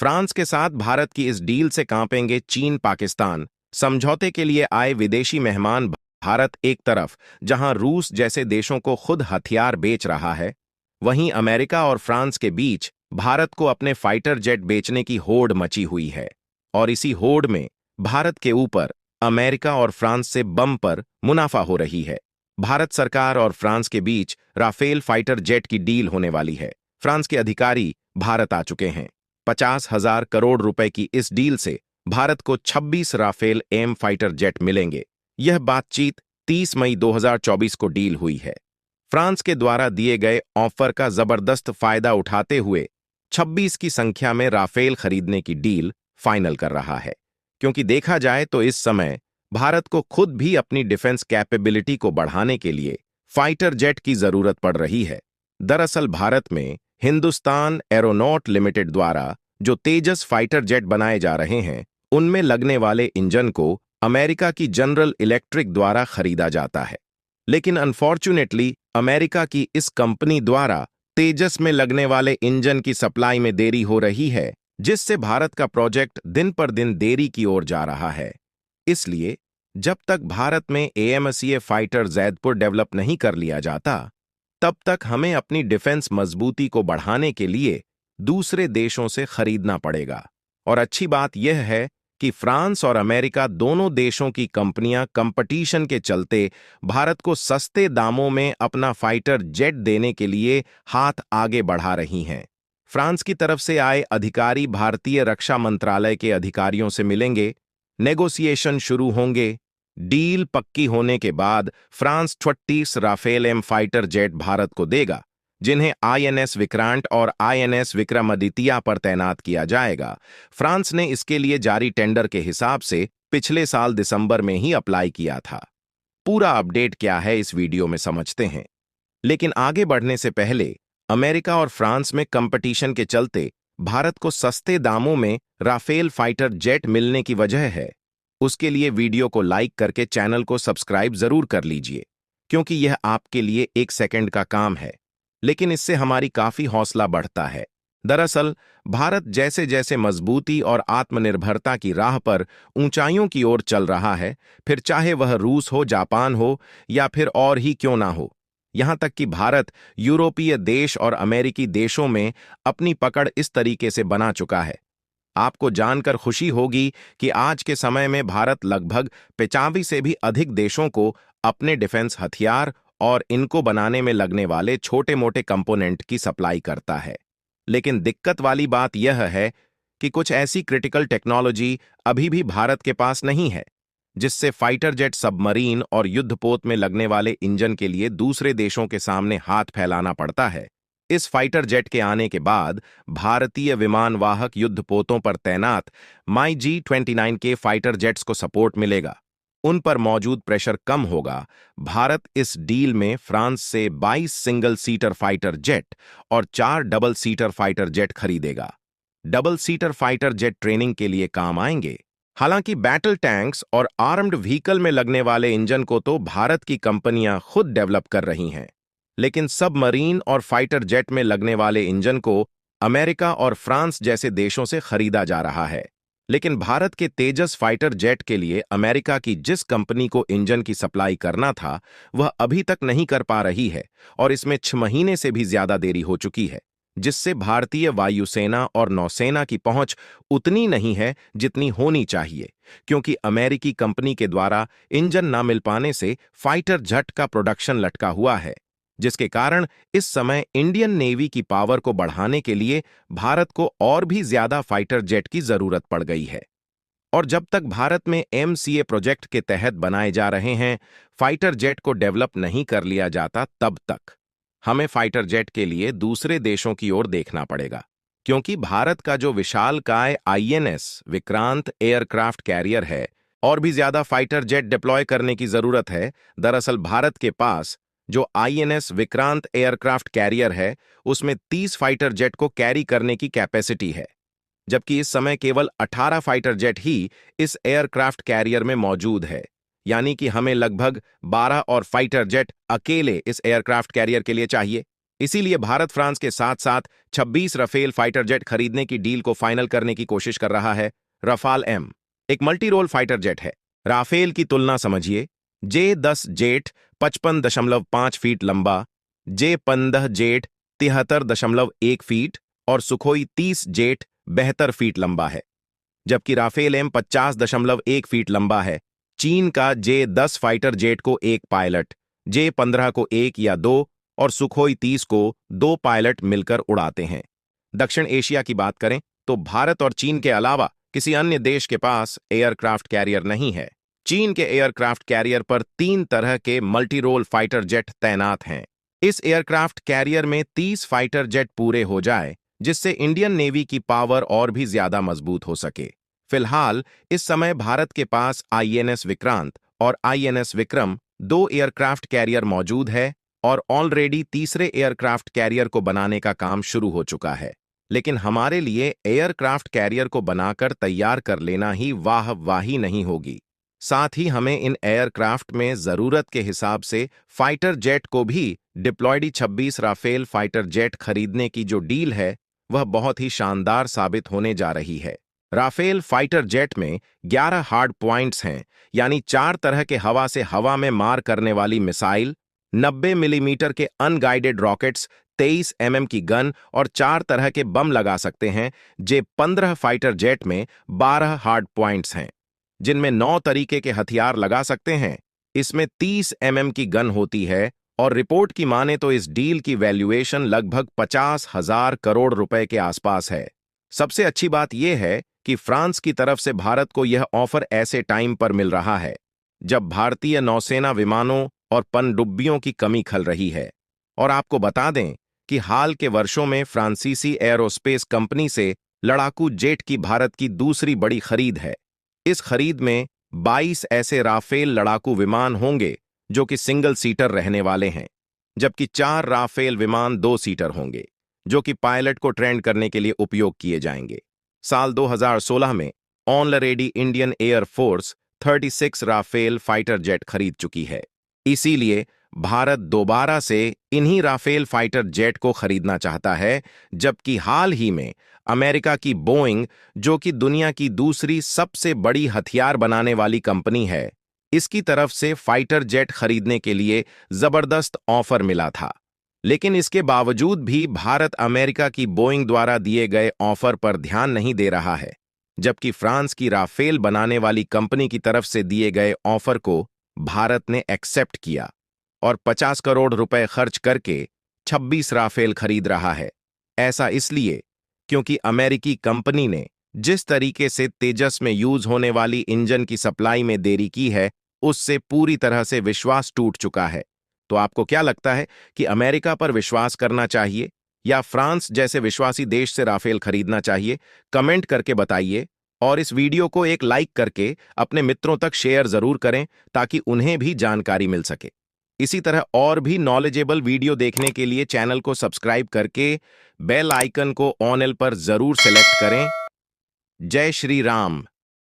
France के साथ भारत की इस डील से कांपेंगे चीन पाकिस्तान। समझौते के लिए आए विदेशी मेहमान। भारत एक तरफ जहां रूस जैसे देशों को खुद हथियार बेच रहा है, वहीं अमेरिका और फ्रांस के बीच भारत को अपने फाइटर जेट बेचने की होड़ मची हुई है। और इसी होड़ में भारत के ऊपर अमेरिका और फ्रांस से बम पर मुनाफा हो रही है। भारत सरकार और फ्रांस के बीच राफेल फाइटर जेट की डील होने वाली है। फ्रांस के अधिकारी भारत आ चुके हैं। 50,000 करोड़ रुपए की इस डील से भारत को 26 राफेल एम फाइटर जेट मिलेंगे। यह बातचीत 30 मई 2024 को डील हुई है। फ्रांस के द्वारा दिए गए ऑफर का जबरदस्त फायदा उठाते हुए 26 की संख्या में राफेल खरीदने की डील फाइनल कर रहा है। क्योंकि देखा जाए तो इस समय भारत को खुद भी अपनी डिफेंस कैपेबिलिटी को बढ़ाने के लिए फाइटर जेट की जरूरत पड़ रही है। दरअसल भारत में हिंदुस्तान एरोनॉट लिमिटेड द्वारा जो तेजस फाइटर जेट बनाए जा रहे हैं, उनमें लगने वाले इंजन को अमेरिका की जनरल इलेक्ट्रिक द्वारा खरीदा जाता है। लेकिन अनफॉर्चुनेटली अमेरिका की इस कंपनी द्वारा तेजस में लगने वाले इंजन की सप्लाई में देरी हो रही है, जिससे भारत का प्रोजेक्ट दिन पर दिन देरी की ओर जा रहा है। इसलिए जब तक भारत में AMCA फाइटर जैदपुर डेवलप नहीं कर लिया जाता, तब तक हमें अपनी डिफेंस मजबूती को बढ़ाने के लिए दूसरे देशों से खरीदना पड़ेगा। और अच्छी बात यह है कि फ्रांस और अमेरिका दोनों देशों की कंपनियां कंपटीशन के चलते भारत को सस्ते दामों में अपना फाइटर जेट देने के लिए हाथ आगे बढ़ा रही हैं। फ्रांस की तरफ से आए अधिकारी भारतीय रक्षा मंत्रालय के अधिकारियों से मिलेंगे, नेगोशिएशन शुरू होंगे। डील पक्की होने के बाद France 36 Rafale M fighter jet Bharat को देगा, जिन्हें INS विक्रांत और INS विक्रमादित्य पर तैनात किया जाएगा। फ्रांस ने इसके लिए जारी टेंडर के हिसाब से पिछले साल दिसंबर में ही अप्लाई किया था। पूरा अपडेट क्या है इस वीडियो में समझते हैं। लेकिन आगे बढ़ने से पहले अमेरिका और फ्रांस में कंपटीशन के चलते भारत को सस्ते दामों में राफेल फाइटर जेट मिलने की वजह है, उसके लिए वीडियो को लाइक करके चैनल को सब्सक्राइब जरूर कर लीजिए, क्योंकि यह आपके लिए 1 सेकंड का काम है, लेकिन इससे हमारी काफी हौसला बढ़ता है। दरअसल भारत जैसे जैसे मजबूती और आत्मनिर्भरता की राह पर ऊंचाइयों की ओर चल रहा है, फिर चाहे वह रूस हो, जापान हो या फिर और ही क्यों ना हो, यहां तक कि भारत यूरोपीय देश और अमेरिकी देशों में अपनी पकड़ इस तरीके से बना चुका है। आपको जानकर खुशी होगी कि आज के समय में भारत लगभग 85 से भी अधिक देशों को अपने डिफेंस हथियार और इनको बनाने में लगने वाले छोटे-मोटे कंपोनेंट की सप्लाई करता है। लेकिन दिक्कत वाली बात यह है कि कुछ ऐसी क्रिटिकल टेक्नोलॉजी अभी भी भारत के पास नहीं है, जिससे फाइटर जेट, सबमरीन और युद्धपोत में लगने वाले इंजन के लिए दूसरे देशों के सामने हाथ फैलाना पड़ता है। इस फाइटर जेट के आने के बाद भारतीय विमान वाहक युद्धपोतों पर तैनात MiG-29 के फाइटर जेट्स को सपोर्ट मिलेगा। उन पर मौजूद प्रेशर कम होगा। भारत इस डील में फ्रांस से 22 सिंगल सीटर फाइटर जेट और 4 डबल सीटर फाइटर जेट खरीदेगा। Double seater fighter jet training के लिए काम आएंगे। हालांकि बैटल टैंक्स और आर्म्ड व्हीकल में लगने वाले इंजन को तो भारत की कंपनियां खुद डेवलप कर रही हैं, लेकिन सबमरीन और फाइटर जेट में लगने वाले इंजन को अमेरिका और फ्रांस जैसे देशों से खरीदा जा रहा है। लेकिन भारत के तेजस फाइटर जेट के लिए अमेरिका की जिस कंपनी को इंजन की सप्लाई करना था, वह अभी तक नहीं कर पा रही है और इसमें 6 महीने से भी ज्यादा देरी हो चुकी है, जिससे भारतीय वायुसेना और नौसेना की पहुंच उतनी नहीं है जितनी होनी चाहिए, क्योंकि अमेरिकी कंपनी के द्वारा इंजन न मिल पाने से फाइटर जेट का प्रोडक्शन लटका हुआ है, जिसके कारण इस समय इंडियन नेवी की पावर को बढ़ाने के लिए भारत को और भी ज्यादा फाइटर जेट की जरूरत पड़ गई है। और जब तक भारत में MCA प्रोजेक्ट के तहत बनाए जा रहे हैं फाइटर जेट को डेवलप नहीं कर लिया जाता, तब तक हमें फाइटर जेट के लिए दूसरे देशों की ओर देखना पड़ेगा, क्योंकि भारत का जो विशालकाय INS विक्रांत एयरक्राफ्ट कैरियर है, और भी ज्यादा फाइटर जेट डिप्लॉय करने की जरूरत है। दरअसल भारत के पास जो INS विक्रांत एयरक्राफ्ट कैरियर है, उसमें 30 फाइटर जेट को कैरी करने की कैपेसिटी है, जबकि इस समय केवल 18 फाइटर जेट ही इस एयरक्राफ्ट कैरियर में मौजूद है। यानी कि हमें लगभग 12 और फाइटर जेट अकेले इस एयरक्राफ्ट कैरियर के लिए चाहिए। इसीलिए भारत फ्रांस के साथ साथ 26 राफेल फाइटर जेट खरीदने की डील को फाइनल करने की कोशिश कर रहा है। रफाल एम एक मल्टी रोल फाइटर जेट है। राफेल की तुलना समझिए। J-10 जेट 55.5 फीट लंबा, J-15 जेट 73.1 फीट और सुखोई 30 जेट 72 फीट लंबा है। जबकि राफेल एम 50.1 फीट लंबा है। चीन का J-10 फाइटर जेट को एक पायलट, J-15 को एक या दो और सुखोई 30 को दो पायलट मिलकर उड़ाते हैं। दक्षिण एशिया की बात करें तो भारत और चीन के अलावा किसी अन्य देश के पास एयरक्राफ्ट कैरियर नहीं है। चीन के एयरक्राफ्ट कैरियर पर 3 तरह के मल्टी रोल फाइटर जेट तैनात हैं। इस एयरक्राफ्ट कैरियर में 30 फाइटर जेट पूरे हो जाए, जिससे इंडियन नेवी की पावर और भी ज्यादा मजबूत हो सके। फिलहाल इस समय भारत के पास INS विक्रांत और INS विक्रम 2 एयरक्राफ्ट कैरियर मौजूद है और ऑलरेडी तीसरे एयरक्राफ्ट कैरियर को बनाने का काम शुरू हो चुका है। लेकिन हमारे लिए एयरक्राफ्ट कैरियर को बनाकर तैयार कर लेना ही वाही नहीं होगी। साथ ही हमें इन एयरक्राफ्ट में जरूरत के हिसाब से फाइटर जेट को भी डिप्लॉयड 26 राफेल फाइटर जेट खरीदने की जो डील है वह बहुत ही शानदार साबित होने जा रही है। राफेल फाइटर जेट में 11 हार्ड पॉइंट्स हैं, यानी 4 तरह के हवा से हवा में मार करने वाली मिसाइल, 90 मिलीमीटर के अनगाइडेड रॉकेट्स, 23 mm की गन और 4 तरह के बम लगा सकते हैं। J-15 फाइटर जेट में 12 हार्ड पॉइंट्स हैं, जिनमें 9 तरीके के हथियार लगा सकते हैं। इसमें 30 mm की गन होती है और रिपोर्ट की माने तो इस डील की वैल्यूएशन लगभग 50,000 करोड़ रुपए के आसपास है। सबसे अच्छी बात यह है कि फ्रांस की तरफ से भारत को यह ऑफर ऐसे टाइम पर मिल रहा है जब भारतीय नौसेना विमानों और पनडुब्बियों की कमी खल रही है। और आपको बता दें कि हाल के वर्षों में फ्रांसीसी एरोस्पेस कंपनी से लड़ाकू जेट की भारत की दूसरी बड़ी खरीद है। इस खरीद में 22 ऐसे राफेल लड़ाकू विमान होंगे जो कि सिंगल सीटर रहने वाले हैं, जबकि 4 राफेल विमान 2 सीटर होंगे जो कि पायलट को ट्रेंड करने के लिए उपयोग किए जाएंगे। साल 2016 में already Indian air force 36 Rafale fighter jet खरीद चुकी है। इसीलिए भारत दोबारा से इन्हीं राफेल फाइटर जेट को खरीदना चाहता है, जबकि हाल ही में अमेरिका की बोइंग, जो कि दुनिया की दूसरी सबसे बड़ी हथियार बनाने वाली कंपनी है, इसकी तरफ से फाइटर जेट खरीदने के लिए जबरदस्त ऑफर मिला था। लेकिन इसके बावजूद भी भारत अमेरिका की बोइंग द्वारा दिए गए ऑफर पर ध्यान नहीं दे रहा है, जबकि फ्रांस की राफेल बनाने वाली कंपनी की तरफ से दिए गए ऑफर को भारत ने एक्सेप्ट किया और 50 करोड़ रुपए खर्च करके 26 राफेल खरीद रहा है। ऐसा इसलिए क्योंकि अमेरिकी कंपनी ने जिस तरीके से तेजस में यूज होने वाली इंजन की सप्लाई में देरी की है, उससे पूरी तरह से विश्वास टूट चुका है। तो आपको क्या लगता है कि अमेरिका पर विश्वास करना चाहिए या फ्रांस जैसे विश्वासी देश से राफेल खरीदना चाहिए? कमेंट करके बताइए और इस वीडियो को एक लाइक करके अपने मित्रों तक शेयर जरूर करें ताकि उन्हें भी जानकारी मिल सके। इसी तरह और भी नॉलेजेबल वीडियो देखने के लिए चैनल को सब्सक्राइब करके बेल आइकन को ऑन पर जरूर सेलेक्ट करें। जय श्री राम।